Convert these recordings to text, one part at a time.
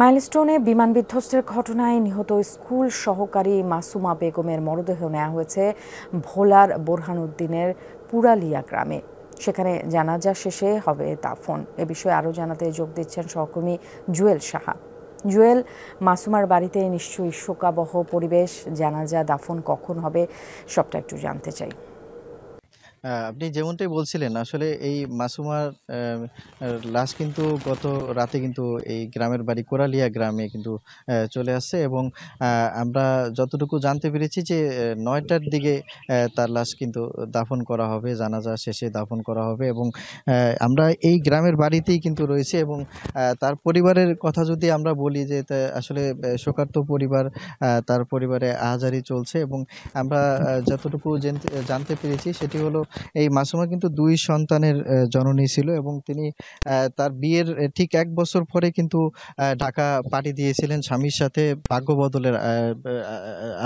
মাইলস্টোনে বিমান বিধ্বস্তের ঘটনায় নিহত স্কুল সহকারী মাসুমা বেগমের মরদেহ নেওয়া হয়েছে ভোলার বোরহানউদ্দিনের পুরালিয়া গ্রামে। সেখানে জানাজা শেষে হবে দাফন। এ বিষয়ে আরও জানাতে যোগ দিচ্ছেন সহকর্মী জুয়েল সাহা। জুয়েল, মাসুমার বাড়িতে নিশ্চয়ই শোকাবহ পরিবেশ, জানাজা দাফন কখন হবে সবটা একটু জানতে চাই। আপনি যেমনটাই বলছিলেন, আসলে এই মাসুমার লাশ কিন্তু গত রাতে কিন্তু এই গ্রামের বাড়ি কোরালিয়া গ্রামে কিন্তু চলে আসছে এবং আমরা যতটুকু জানতে পেরেছি যে ৯টার দিকে তার লাশ কিন্তু দাফন করা হবে, জানাজা শেষে দাফন করা হবে এবং আমরা এই গ্রামের বাড়িতেই কিন্তু রয়েছে এবং তার পরিবারের কথা যদি আমরা বলি যে আসলে শোকার্ত পরিবার, তার পরিবারে আহাজারি চলছে এবং আমরা যতটুকু জানতে পেরেছি সেটি হলো এই মাসুমা কিন্তু ২ সন্তানের জননী ছিল এবং তিনি তার বিয়ের ঠিক ১ বছর পরে কিন্তু ঢাকা পাড়ি দিয়েছিলেন স্বামীর সাথে। ভাগ্য বদলের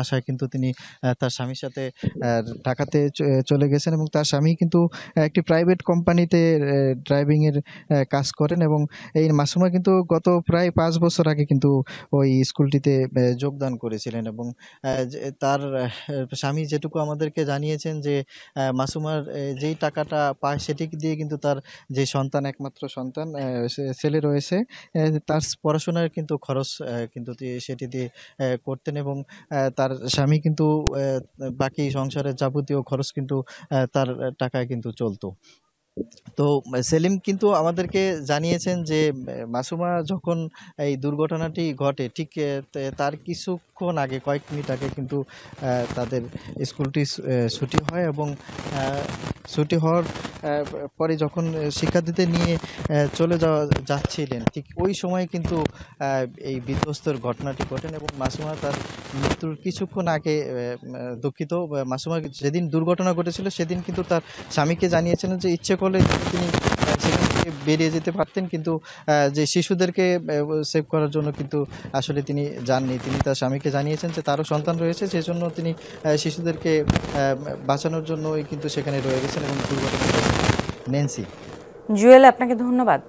আশায় কিন্তু তিনি তার স্বামীর সাথে ঢাকাতে চলে গেছেন এবং তার স্বামী কিন্তু একটি প্রাইভেট কোম্পানিতে ড্রাইভিংয়ের কাজ করেন এবং এই মাসুমা কিন্তু গত প্রায় ৫ বছর আগে কিন্তু ওই স্কুলটিতে যোগদান করেছিলেন এবং তার স্বামী যেটুকু আমাদেরকে জানিয়েছেন যে মাসুমার যেই টাকাটা পায় সেটি দিয়ে কিন্তু তার যে সন্তান, একমাত্র সন্তান ছেলে রয়েছে, তার পড়াশোনার কিন্তু খরচ কিন্তু সেটি দিয়ে করতেন এবং তার স্বামী কিন্তু বাকি সংসারের যাবতীয় খরচ কিন্তু তার টাকায় কিন্তু চলতো। তো সেলিম কিন্তু আমাদেরকে জানিয়েছেন যে মাসুমা যখন এই দুর্ঘটনাটি ঘটে ঠিক তার কিছুক্ষণ আগে, কয়েক মিনিট আগে কিন্তু তাদের স্কুলটি ছুটি হয় এবং ছুটি হওয়ার পরে যখন শিক্ষার্থীদের নিয়ে চলে যাচ্ছিলেন ঠিক ওই সময় কিন্তু এই বিধ্বস্তর ঘটনাটি ঘটেন এবং মাসুমা তার মৃত্যুর কিছুক্ষণ আগে, দুঃখিত, মাসুমা যেদিন দুর্ঘটনা ঘটেছিল সেদিন কিন্তু তার স্বামীকে জানিয়েছিলেন যে ইচ্ছে করলে তিনি সেখান থেকে বেরিয়ে যেতে পারতেন, কিন্তু যে শিশুদেরকে সেভ করার জন্য কিন্তু আসলে তিনি যাননি। তিনি তার স্বামীকে জানিয়েছেন যে তারও সন্তান রয়েছে, সেজন্য তিনি শিশুদেরকে বাঁচানোর জন্যই কিন্তু সেখানে রয়ে গেছেন এবং দুর্ঘটনা। নেন্সি। জুয়েল, আপনাকে ধন্যবাদ।